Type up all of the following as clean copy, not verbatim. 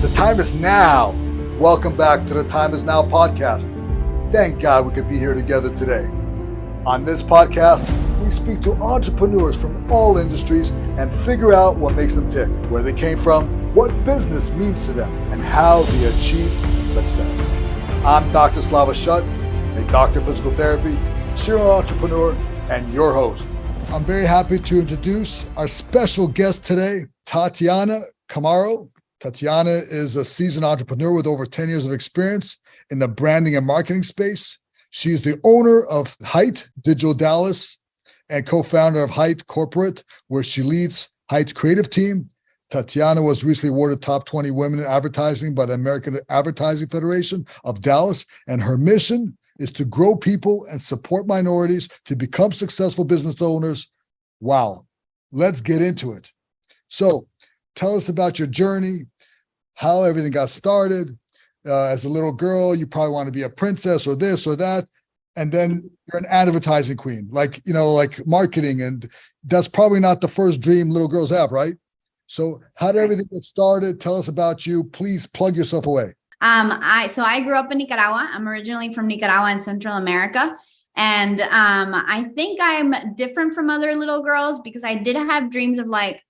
The time is now. Welcome back to the Time is Now podcast. Thank God we could be here together today. On this podcast, we speak to entrepreneurs from all industries and figure out what makes them tick, where they came from, what business means to them, and how they achieve success. I'm Dr. Slava Shut, a doctor of physical therapy, serial entrepreneur, and your host. I'm very happy to introduce our special guest today, Tatiana Chamorro. Tatiana is a seasoned entrepreneur with over 10 years of experience in the branding and marketing space. She is the owner of Hite Digital Dallas and co-founder of Hite Corporate, where she leads Hite's creative team. Tatiana was recently awarded Top 20 Women in Advertising by the American Advertising Federation of Dallas, and her mission is to grow people and support minorities to become successful business owners. Wow, let's get into it. So tell us about your journey, how everything got started. As a little girl, you probably want to be a princess or this or that. And then you're an advertising queen, like marketing. And that's probably not the first dream little girls have, right? So how did everything get started? Tell us about you. Please plug yourself away. I grew up in Nicaragua. I'm originally from Nicaragua in Central America. And I think I'm different from other little girls because I did have dreams of like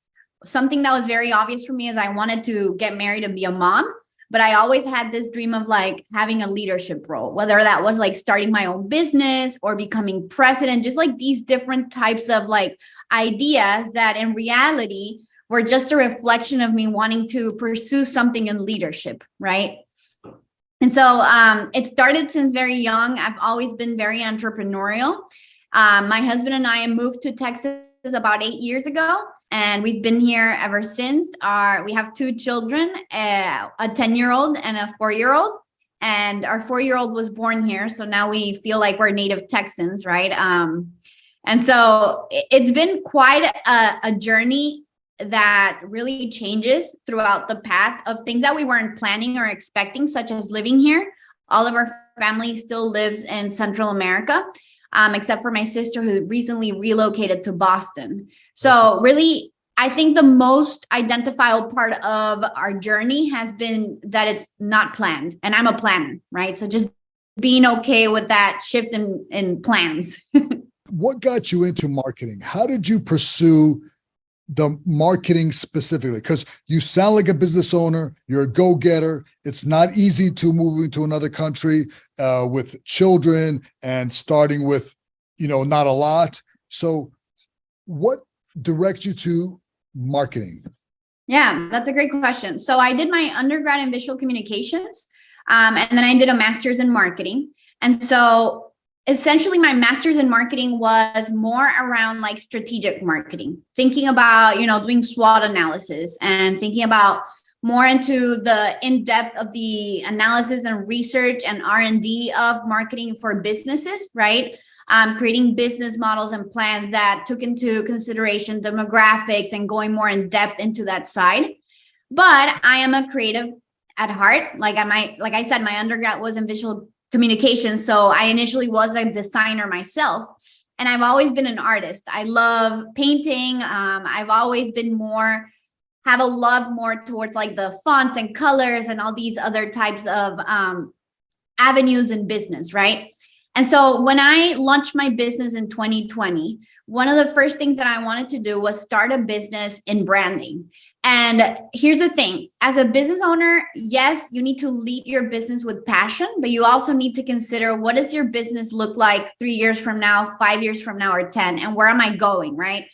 something that was very obvious for me is I wanted to get married and be a mom. But I always had this dream of like having a leadership role, whether that was like starting my own business or becoming president, just like these different types of like ideas that in reality were just a reflection of me wanting to pursue something in leadership, right? And so it started since very young. I've always been very entrepreneurial. My husband and I moved to Texas about 8 years ago, and we've been here ever since. We have two children, a 10-year-old and a 4-year-old. And our 4-year-old was born here. So now we feel like we're native Texans, right? And so it's been quite a journey that really changes throughout the path of things that we weren't planning or expecting, such as living here. All of our family still lives in Central America, except for my sister who recently relocated to Boston. So really, I think the most identifiable part of our journey has been that it's not planned. And I'm a planner, right? So just being okay with that shift in plans. What got you into marketing? How did you pursue the marketing specifically? Because you sound like a business owner, you're a go-getter. It's not easy to move into another country with children and starting with, not a lot. So what directs you to marketing? Yeah, that's a great question. So I did my undergrad in visual communications, and then I did a master's in marketing. And so essentially, my master's in marketing was more around like strategic marketing, thinking about, doing SWOT analysis and thinking about more into the in-depth of the analysis and research and R&D of marketing for businesses, right? Creating business models and plans that took into consideration demographics and going more in depth into that side. But I am a creative at heart. Like I said, my undergrad was in visual communication. So I initially was a designer myself, and I've always been an artist. I love painting. I've always been have a love more towards like the fonts and colors and all these other types of avenues in business, right? And so when I launched my business in 2020, one of the first things that I wanted to do was start a business in branding. And here's the thing, as a business owner, yes, you need to lead your business with passion, but you also need to consider what does your business look like 3 years from now, 5 years from now, or 10, and where am I going, right?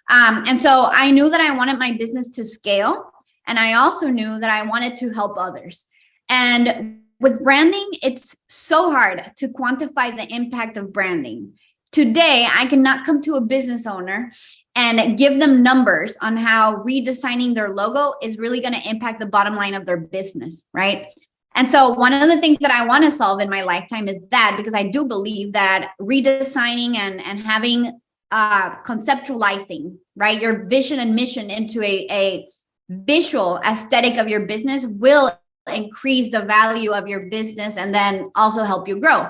And so I knew that I wanted my business to scale. And I also knew that I wanted to help others. And with branding, it's so hard to quantify the impact of branding. Today, I cannot come to a business owner and give them numbers on how redesigning their logo is really going to impact the bottom line of their business, right? And so one of the things that I want to solve in my lifetime is that, because I do believe that redesigning and having conceptualizing, right, your vision and mission into a visual aesthetic of your business will increase the value of your business and then also help you grow.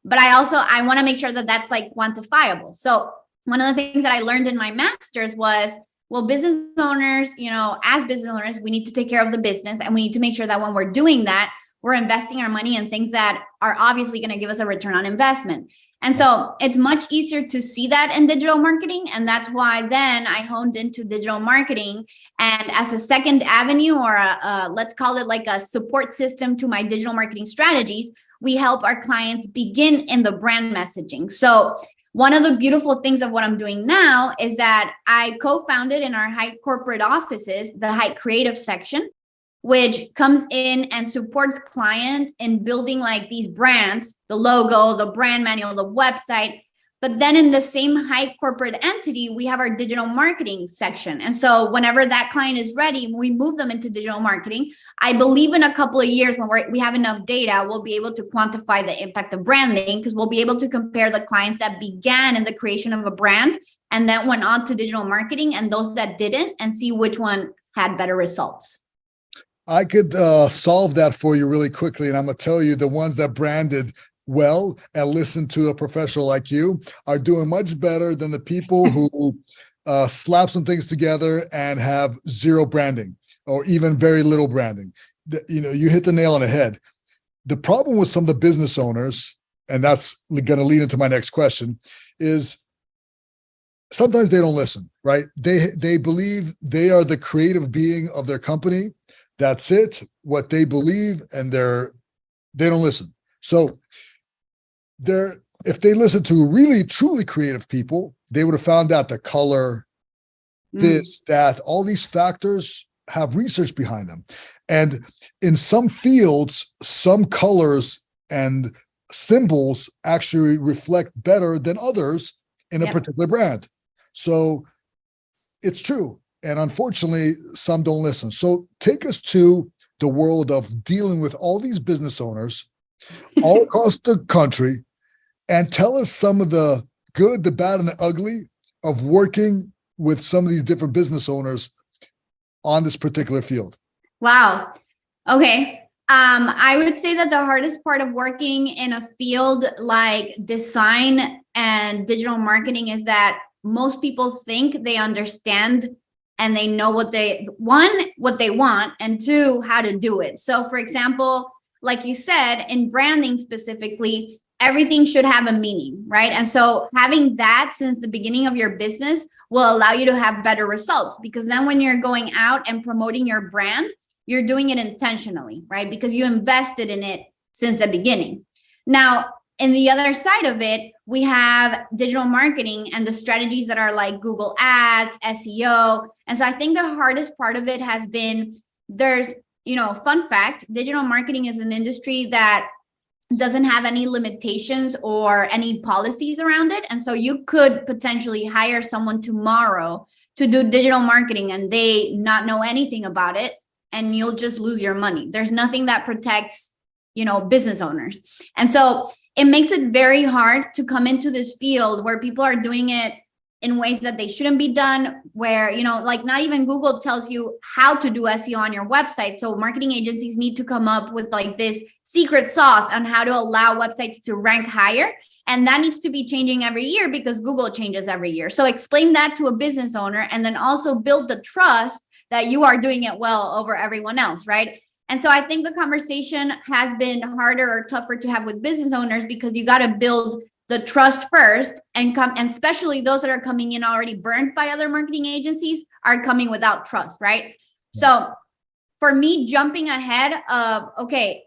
But I want to make sure that that's like quantifiable. So one of the things that I learned in my master's was Well, business owners, as business owners, we need to take care of the business, and we need to make sure that when we're doing that, we're investing our money in things that are obviously going to give us a return on investment. And so it's much easier to see that in digital marketing. And that's why then I honed into digital marketing. And as a second avenue, or let's call it like a support system to my digital marketing strategies, we help our clients begin in the brand messaging. So one of the beautiful things of what I'm doing now is that I co-founded in our Hite Corporate offices, the Hite Creative section, which comes in and supports clients in building like these brands, the logo, the brand manual, the website. But then in the same Hite Corporate entity, we have our digital marketing section. And so whenever that client is ready, we move them into digital marketing. I believe in a couple of years, when we have enough data, we'll be able to quantify the impact of branding, because we'll be able to compare the clients that began in the creation of a brand and then went on to digital marketing and those that didn't, and see which one had better results. I could solve that for you really quickly. And I'm going to tell you, the ones that branded well and listen to a professional like you are doing much better than the people who slap some things together and have zero branding or even very little branding. You hit the nail on the head. The problem with some of the business owners, and that's going to lead into my next question, is sometimes they don't listen, right? They believe they are the creative being of their company. That's it, what they believe, and they don't listen. So if they listen to really truly creative people, they would have found out the color, this, that, all these factors have research behind them. And in some fields, some colors and symbols actually reflect better than others in a particular brand. So it's true. And unfortunately, some don't listen. So take us to the world of dealing with all these business owners all across the country, and tell us some of the good, the bad, and the ugly of working with some of these different business owners on this particular field. Wow. Okay. I would say that the hardest part of working in a field like design and digital marketing is that most people think they understand and they know what they want, and two, how to do it. So for example, like you said, in branding specifically, everything should have a meaning, right? And so having that since the beginning of your business will allow you to have better results, because then when you're going out and promoting your brand, you're doing it intentionally, right? Because you invested in it since the beginning. Now, in the other side of it, we have digital marketing and the strategies that are like Google Ads, SEO. And so I think the hardest part of it has been fun fact, digital marketing is an industry that doesn't have any limitations or any policies around it. And so you could potentially hire someone tomorrow to do digital marketing and they not know anything about it, and you'll just lose your money. There's nothing that protects, business owners. And so it makes it very hard to come into this field where people are doing it in ways that they shouldn't be done, where, like not even Google tells you how to do SEO on your website. So marketing agencies need to come up with like this secret sauce on how to allow websites to rank higher. And that needs to be changing every year because Google changes every year. So explain that to a business owner and then also build the trust that you are doing it well over everyone else, right? And so I think the conversation has been harder or tougher to have with business owners because you got to build the trust first, and especially those that are coming in already burnt by other marketing agencies are coming without trust, right? So for me, jumping ahead of, okay,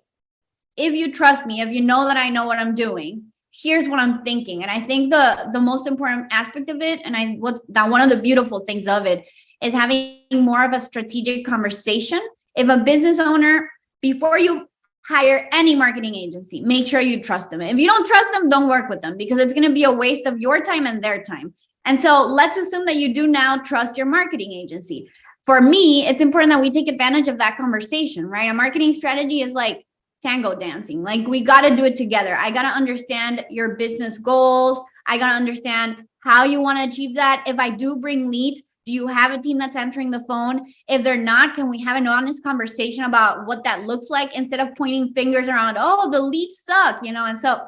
if you trust me, if you know that I know what I'm doing, here's what I'm thinking. And I think the most important aspect of it, and one of the beautiful things of it, is having more of a strategic conversation. If a business owner, before you hire any marketing agency, make sure you trust them. If you don't trust them, don't work with them, because it's going to be a waste of your time and their time. And so let's assume that you do now trust your marketing agency. For me, it's important that we take advantage of that conversation, right? A marketing strategy is like tango dancing. Like we got to do it together. I got to understand your business goals. I got to understand how you want to achieve that. If I do bring leads, do you have a team that's answering the phone? If they're not, can we have an honest conversation about what that looks like instead of pointing fingers around, oh, the leads suck, And so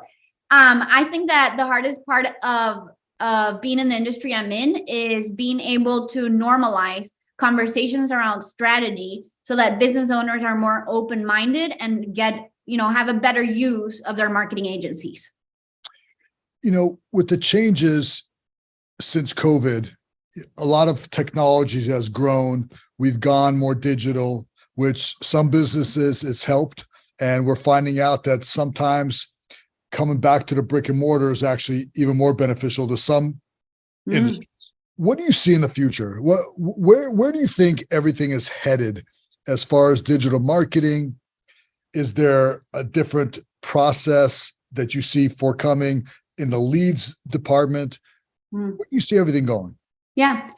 I think that the hardest part of of being in the industry I'm in is being able to normalize conversations around strategy so that business owners are more open-minded and have a better use of their marketing agencies. With the changes since COVID, a lot of technology has grown. We've gone more digital, which some businesses it's helped. And we're finding out that sometimes coming back to the brick and mortar is actually even more beneficial to some industries. What do you see in the future? Where do you think everything is headed as far as digital marketing? Is there a different process that you see forthcoming in the leads department? Where do you see everything going? Yeah,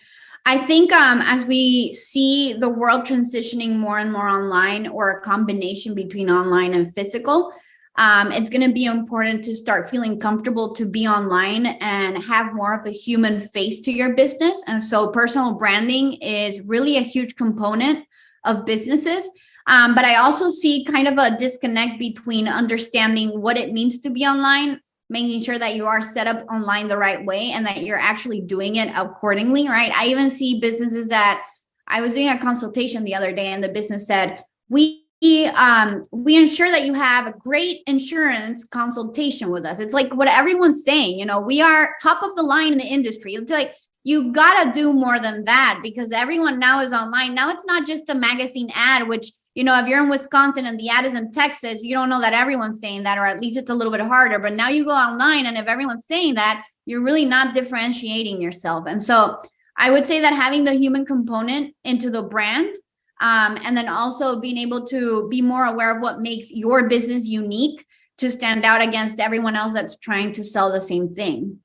I think as we see the world transitioning more and more online, or a combination between online and physical, it's going to be important to start feeling comfortable to be online and have more of a human face to your business. And so personal branding is really a huge component of businesses. But I also see kind of a disconnect between understanding what it means to be online, making sure that you are set up online the right way and that you're actually doing it accordingly, right? I even see businesses that I was doing a consultation the other day, and the business said, we ensure that you have a great insurance consultation with us. It's like what everyone's saying, we are top of the line in the industry. It's like, you gotta do more than that, because everyone now is online. Now it's not just a magazine ad, which, if you're in Wisconsin and the ad is in Texas, you don't know that everyone's saying that, or at least it's a little bit harder. But now you go online, and if everyone's saying that, you're really not differentiating yourself. And so I would say that having the human component into the brand, and then also being able to be more aware of what makes your business unique to stand out against everyone else that's trying to sell the same thing.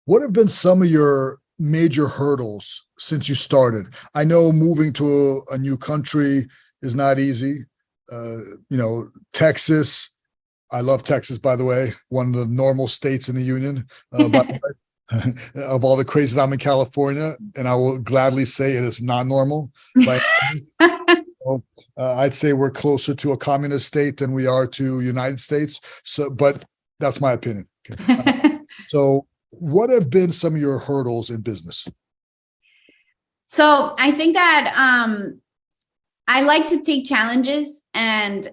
What have been some of your major hurdles since you started? I know moving to a new country is not easy. Texas, I love Texas, by the way, one of the normal states in the union. Of all the crazies, I'm in California, and I will gladly say it is not normal. I'd say we're closer to a communist state than we are to United States. But that's my opinion. Okay. So what have been some of your hurdles in business? So I think that I like to take challenges, and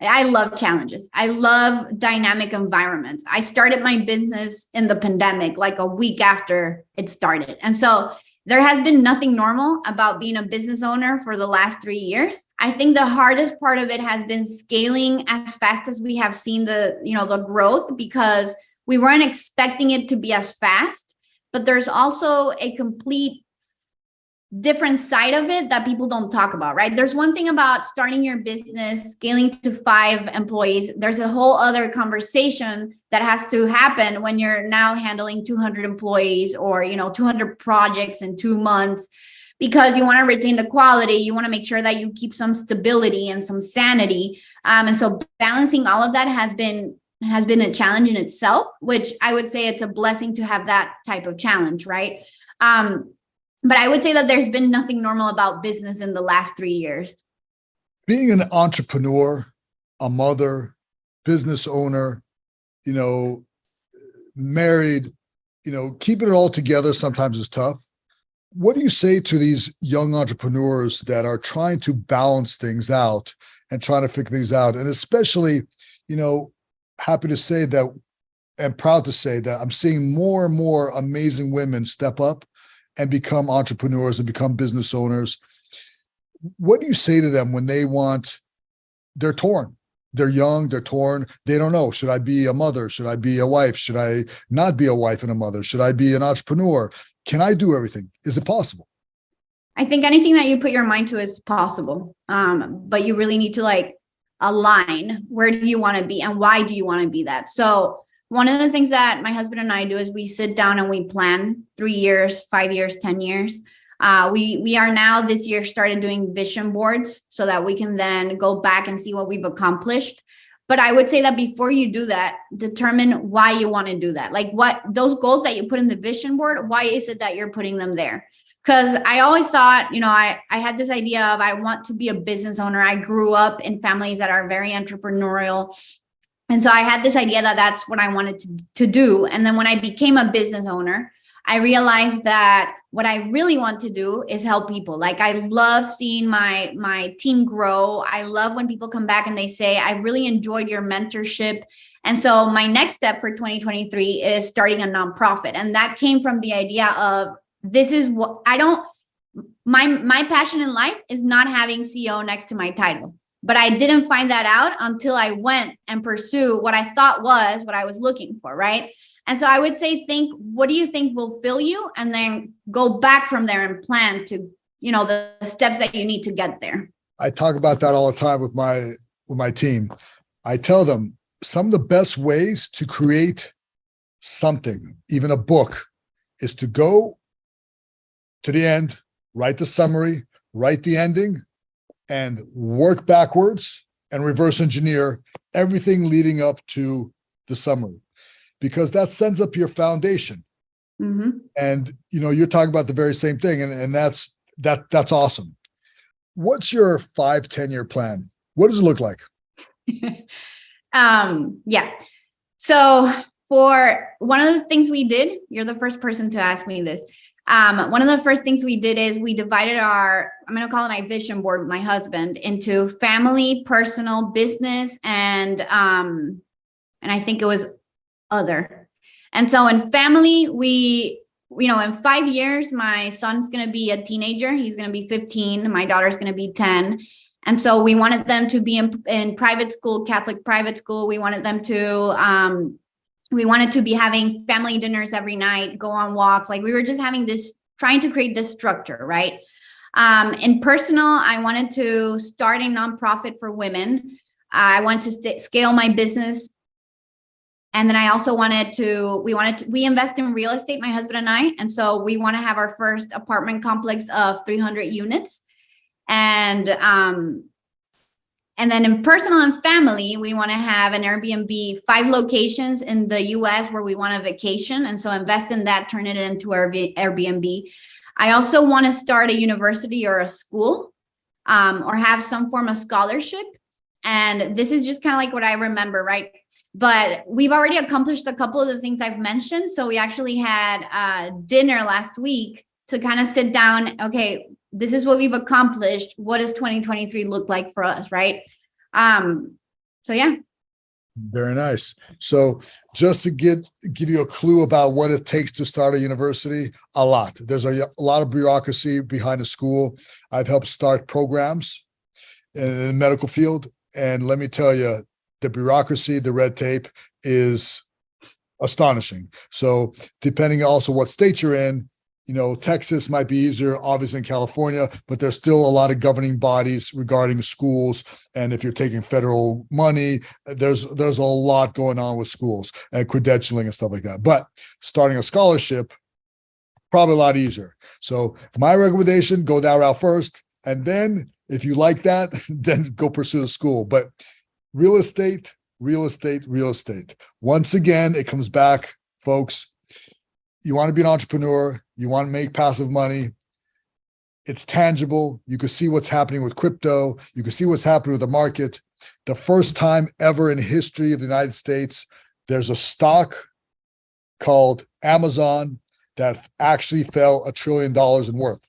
I love challenges. I love dynamic environments. I started my business in the pandemic, like a week after it started. And so there has been nothing normal about being a business owner for the last 3 years. I think the hardest part of it has been scaling as fast as we have seen the growth, because we weren't expecting it to be as fast. But there's also a complete different side of it that people don't talk about, right? There's one thing about starting your business, scaling to 5 employees. There's a whole other conversation that has to happen when you're now handling 200 employees or, 200 projects in 2 months, because you want to retain the quality. You want to make sure that you keep some stability and some sanity. And so balancing all of that has been a challenge in itself, which I would say it's a blessing to have that type of challenge, right? But I would say that there's been nothing normal about business in the last 3 years. Being an entrepreneur, a mother, business owner, married, keeping it all together sometimes is tough. What do you say to these young entrepreneurs that are trying to balance things out and trying to figure things out? And especially, happy to say that, and proud to say that I'm seeing more and more amazing women step up and become entrepreneurs and become business owners. What do you say to them when they're torn? They're young, they're torn. They don't know. Should I be a mother? Should I be a wife? Should I not be a wife and a mother? Should I be an entrepreneur? Can I do everything? Is it possible? I think anything that you put your mind to is possible. But you really need to align. Where do you want to be and why do you want to be that? So one of the things that my husband and I do is we sit down and we plan 3 years, 5 years, 10 years. We are now this year started doing vision boards so that we can then go back and see what we've accomplished. But I would say that before you do that, determine why you want to do that. Like what those goals that you put in the vision board, why is it that you're putting them there? Because I always thought, I had this idea of I want to be a business owner. I grew up in families that are very entrepreneurial. And so I had this idea that that's what I wanted to do. And then when I became a business owner, I realized that what I really want to do is help people. Like, I love seeing my team grow. I love when people come back and they say, I really enjoyed your mentorship. And so my next step for 2023 is starting a nonprofit. And that came from the idea of, this is what I don't, my passion in life is not having CEO next to my title. But I didn't find that out until I went and pursued what I thought was what I was looking for, right? And so I would say, what do you think will fill you? And then go back from there and plan to, the steps that you need to get there. I talk about that all the time with my team. I tell them some of the best ways to create something, even a book, is to go to the end, write the summary, write the ending, and work backwards and reverse engineer everything leading up to the summary, because that sends up your foundation. Mm-hmm. And you're talking about the very same thing, and that's awesome. What's your 5-10-year plan? What does it look like? Yeah. So for one of the things we did, you're the first person to ask me this. One of the first things we did is we divided I'm going to call it my vision board with my husband, into family, personal, business, and I think it was other. And so in family, we, in 5 years, my son's going to be a teenager. He's going to be 15. My daughter's going to be 10. And so we wanted them to be in private school, Catholic private school. We wanted them to, we wanted to be having family dinners every night, go on walks. Like, we were just trying to create this structure, right? In personal, I wanted to start a nonprofit for women. I wanted to scale my business. And then I also we invest in real estate, my husband and I. And so we want to have our first apartment complex of 300 units. And then in personal and family, we want to have an Airbnb, 5 locations in the US where we want a vacation. And so invest in that, turn it into our Airbnb. I also want to start a university or a school, or have some form of scholarship. And this is just kind of like what I remember, right? But we've already accomplished a couple of the things I've mentioned. So we actually had dinner last week to kind of sit down. Okay, this is what we've accomplished. What does 2023 look like for us, right? So yeah. Very nice. So just to give you a clue about what it takes to start a university, a lot. There's a lot of bureaucracy behind a school. I've helped start programs in the medical field. And let me tell you, the bureaucracy, the red tape is astonishing. So depending also what state you're in, Texas might be easier, obviously, in California, but there's still a lot of governing bodies regarding schools. And if you're taking federal money, there's a lot going on with schools and credentialing and stuff like that. But starting a scholarship, probably a lot easier. So my recommendation, go that route first. And then if you like that, then go pursue the school. But real estate. Once again, it comes back, folks. You want to be an entrepreneur. You want to make passive money. It's tangible. You can see what's happening with crypto. You can see what's happening with the market. The first time ever in history of the United States, there's a stock called Amazon that actually fell $1 trillion in worth.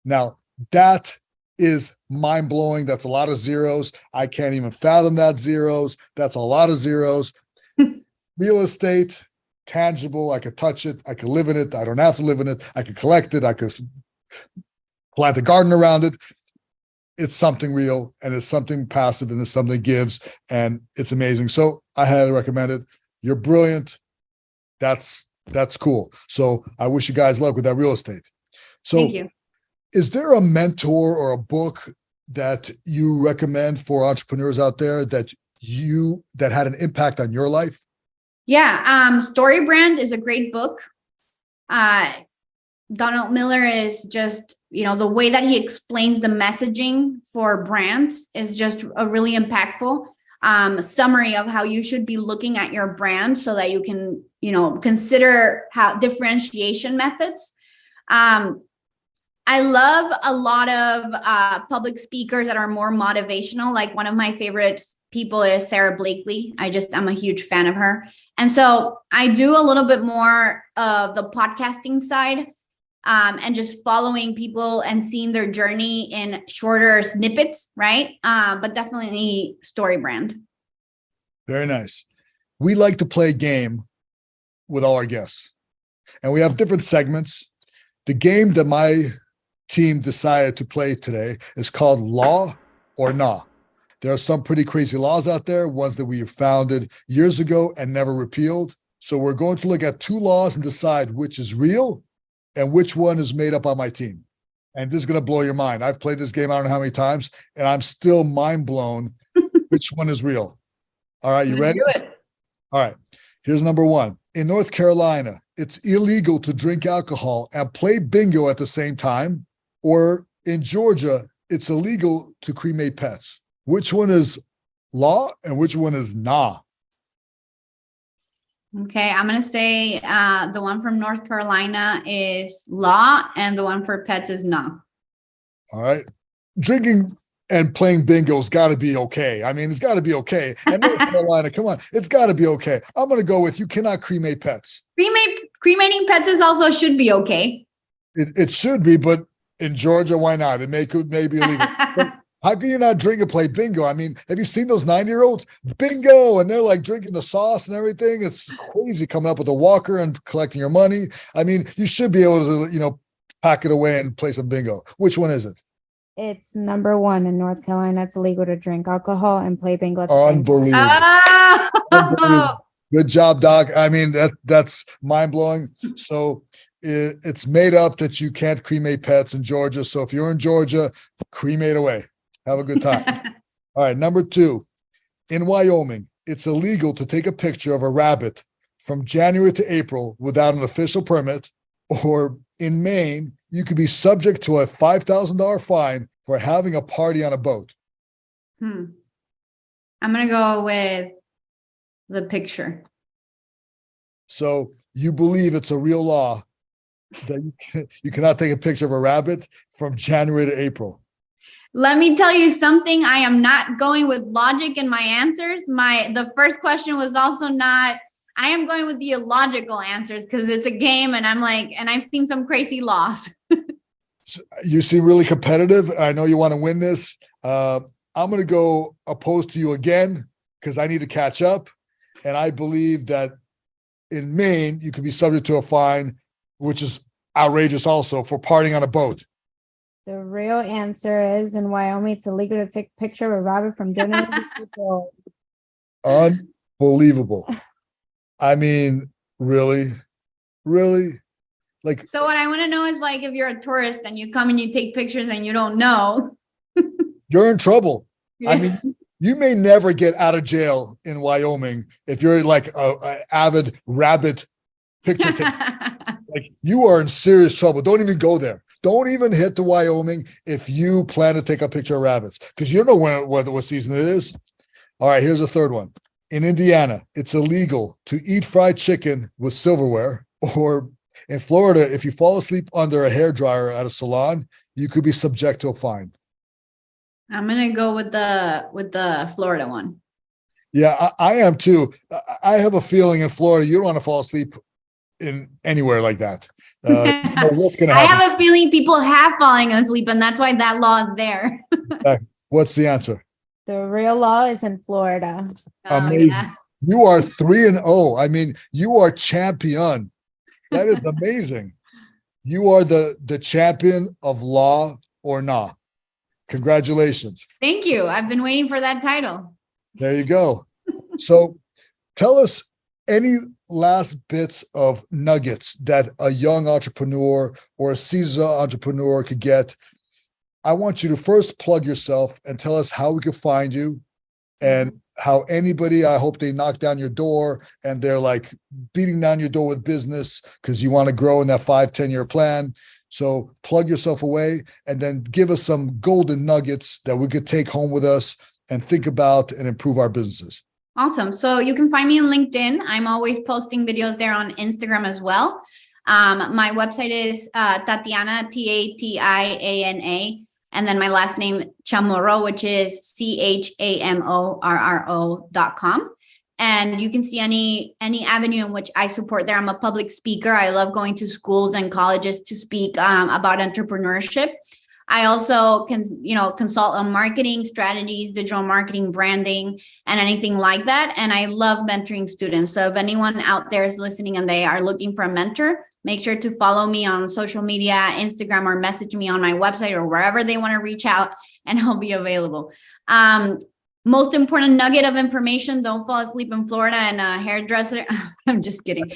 Now, that is mind-blowing. That's a lot of zeros. I can't even fathom that zeros. That's a lot of zeros. Real estate, tangible. I could touch it. I could live in it. I don't have to live in it. I could collect it. I could plant a garden around it. It's something real, and it's something passive, and it's something that gives, and it's amazing. So I highly recommend it. You're brilliant. That's cool. So I wish you guys luck with that real estate. So thank you. Is there a mentor or a book that you recommend for entrepreneurs out there that had an impact on your life? Yeah. Story Brand is a great book. Donald Miller is just, the way that he explains the messaging for brands is just a really impactful summary of how you should be looking at your brand so that you can, consider how differentiation methods. I love a lot of public speakers that are more motivational. Like, one of my favorite people is Sarah Blakely. I'm a huge fan of her. And so I do a little bit more of the podcasting side, and just following people and seeing their journey in shorter snippets, right? But definitely story brand. Very nice. We like to play a game with all our guests, and we have different segments. The game that my team decided to play today is called Law or Nah. There are some pretty crazy laws out there, ones that we founded years ago and never repealed. So we're going to look at two laws and decide which is real and which one is made up by my team. And this is going to blow your mind. I've played this game I don't know how many times, and I'm still mind blown which one is real. All right, you ready? Do it. All right, here's number one. In North Carolina, it's illegal to drink alcohol and play bingo at the same time. Or in Georgia, it's illegal to cremate pets. Which one is law and which one is nah? Okay, I'm going to say the one from North Carolina is law and the one for pets is nah. All right. Drinking and playing bingo's got to be okay. I mean, it's got to be okay. And North Carolina, come on, it's got to be okay. I'm going to go with you cannot cremate pets. Cremating pets is also should be okay. It should be, but in Georgia, why not? It may be illegal. How can you not drink and play bingo? I mean, have you seen those 9-year-olds? Bingo! And they're like drinking the sauce and everything. It's crazy coming up with a walker and collecting your money. I mean, you should be able to, pack it away and play some bingo. Which one is it? It's number one in North Carolina. It's illegal to drink alcohol and play bingo. Unbelievable. Oh! Unbelievable. Good job, Doc. I mean, that's mind-blowing. So it's made up that you can't cremate pets in Georgia. So if you're in Georgia, cremate away. Have a good time. All right, number two. In Wyoming, it's illegal to take a picture of a rabbit from January to April without an official permit. Or in Maine, you could be subject to a $5,000 fine for having a party on a boat. I'm going to go with the picture. So you believe it's a real law that you cannot take a picture of a rabbit from January to April. Let me tell you something. I am not going with logic in my answers. The first question was also not. I am going with the illogical answers because it's a game, and I've seen some crazy laws. You seem really competitive. I know you want to win this. I'm going to go opposed to you again because I need to catch up, and I believe that in Maine you could be subject to a fine, which is outrageous, also for partying on a boat. The real answer is in Wyoming, it's illegal to take a picture of a rabbit from January to April. Unbelievable. I mean, really? Like, so what I want to know is if you're a tourist and you come and you take pictures and you don't know, you're in trouble. Yeah. I mean, you may never get out of jail in Wyoming if you're like a avid rabbit picture taker. Like, you are in serious trouble. Don't even go there. Don't even hit to Wyoming if you plan to take a picture of rabbits, because you don't know what season it is. All right, here's a third one. In Indiana, it's illegal to eat fried chicken with silverware. Or in Florida, if you fall asleep under a hairdryer at a salon, you could be subject to a fine. I'm gonna go with the Florida one. Yeah, I am too. I have a feeling in Florida you don't want to fall asleep in anywhere like that. What's going to happen? I have a feeling people have falling asleep, and that's why that law is there. What's the answer? The real law is in Florida. Amazing. Yeah. You are 3-0. I mean, you are champion. That is amazing. You are the champion of law or nah. Congratulations. Thank you. I've been waiting for that title. There you go. So tell us any last bits of nuggets that a young entrepreneur or a seasoned entrepreneur could get. I want you to first plug yourself and tell us how we can find you, and how anybody, I hope they knock down your door and they're like beating down your door with business because you want to grow in that 5-10 year plan. So plug yourself away and then give us some golden nuggets that we could take home with us and think about and improve our businesses. Awesome. So you can find me on LinkedIn. I'm always posting videos there on Instagram as well. My website is Tatiana, Tatiana. And then my last name, Chamorro, which is CHAMORRO.com. And you can see any avenue in which I support there. I'm a public speaker. I love going to schools and colleges to speak about entrepreneurship. I also can, consult on marketing strategies, digital marketing, branding, and anything like that. And I love mentoring students. So if anyone out there is listening and they are looking for a mentor, make sure to follow me on social media, Instagram, or message me on my website or wherever they want to reach out, and I'll be available. Most important nugget of information: don't fall asleep in Florida and a hairdresser. I'm just kidding.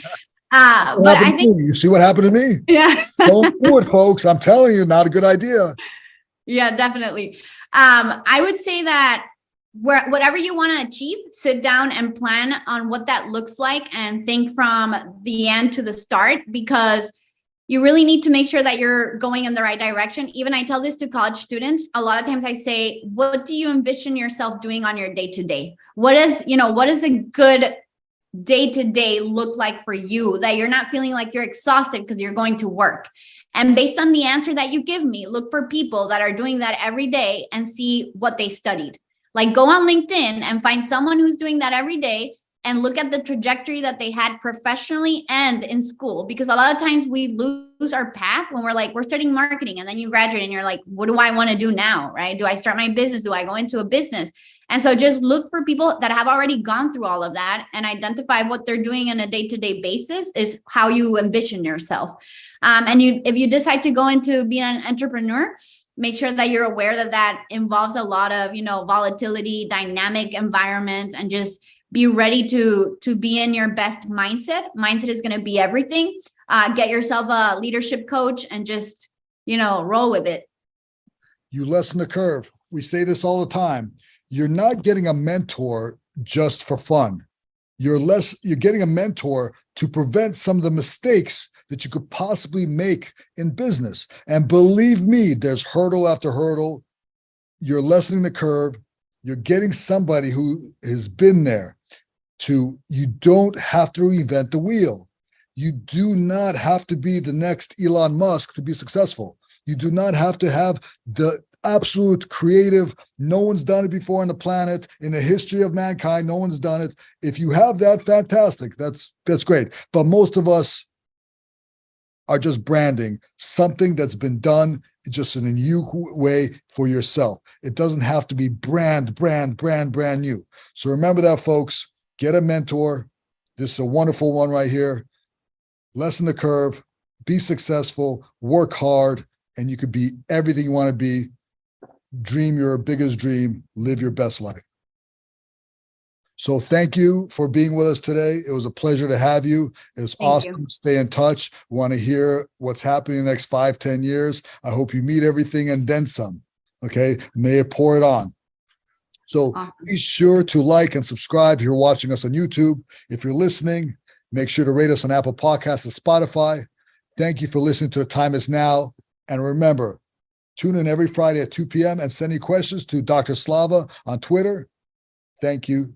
But I think you see what happened to me. Yeah. Don't do it, folks. I'm telling you, not a good idea. Yeah, definitely. I would say that whatever you want to achieve, sit down and plan on what that looks like and think from the end to the start, because you really need to make sure that you're going in the right direction. Even I tell this to college students. A lot of times I say, what do you envision yourself doing on your day-to-day? What is a good day-to-day look like for you, that you're not feeling like you're exhausted because you're going to work? And based on the answer that you give me, look for people that are doing that every day and see what they studied. Like, go on LinkedIn and find someone who's doing that every day and look at the trajectory that they had professionally and in school. Because a lot of times we lose our path when we're studying marketing, and then you graduate and you're like, what do I want to do now, right? Do I start my business? Do I go into a business? And so just look for people that have already gone through all of that and identify what they're doing on a day-to-day basis is how you envision yourself. And if you decide to go into being an entrepreneur, make sure that you're aware that involves a lot of, volatility, dynamic environment, and just be ready to be in your best mindset. Mindset is going to be everything. Get yourself a leadership coach and just, roll with it. You lessen the curve. We say this all the time. You're not getting a mentor just for fun. You're getting a mentor to prevent some of the mistakes that you could possibly make in business. And believe me, there's hurdle after hurdle. You're lessening the curve. You're getting somebody who has been there. You don't have to reinvent the wheel. You do not have to be the next Elon Musk to be successful. You do not have to have the absolute creative. No one's done it before on the planet. In the history of mankind, no one's done it. If you have that, fantastic. That's great. But most of us are just branding something that's been done just in a new way for yourself. It doesn't have to be brand new. So remember that, folks. Get a mentor. This is a wonderful one right here. Lessen the curve, be successful, work hard, and you could be everything you want to be. Dream your biggest dream, live your best life. So thank you for being with us today. It was a pleasure to have you. It was awesome. Stay in touch. We want to hear what's happening in the next 5-10 years. I hope you meet everything and then some. Okay. May it pour it on. So be sure to like and subscribe if you're watching us on YouTube. If you're listening, make sure to rate us on Apple Podcasts and Spotify. Thank you for listening to The Time Is Now. And remember, tune in every Friday at 2 p.m. and send any questions to Dr. Slava on Twitter. Thank you.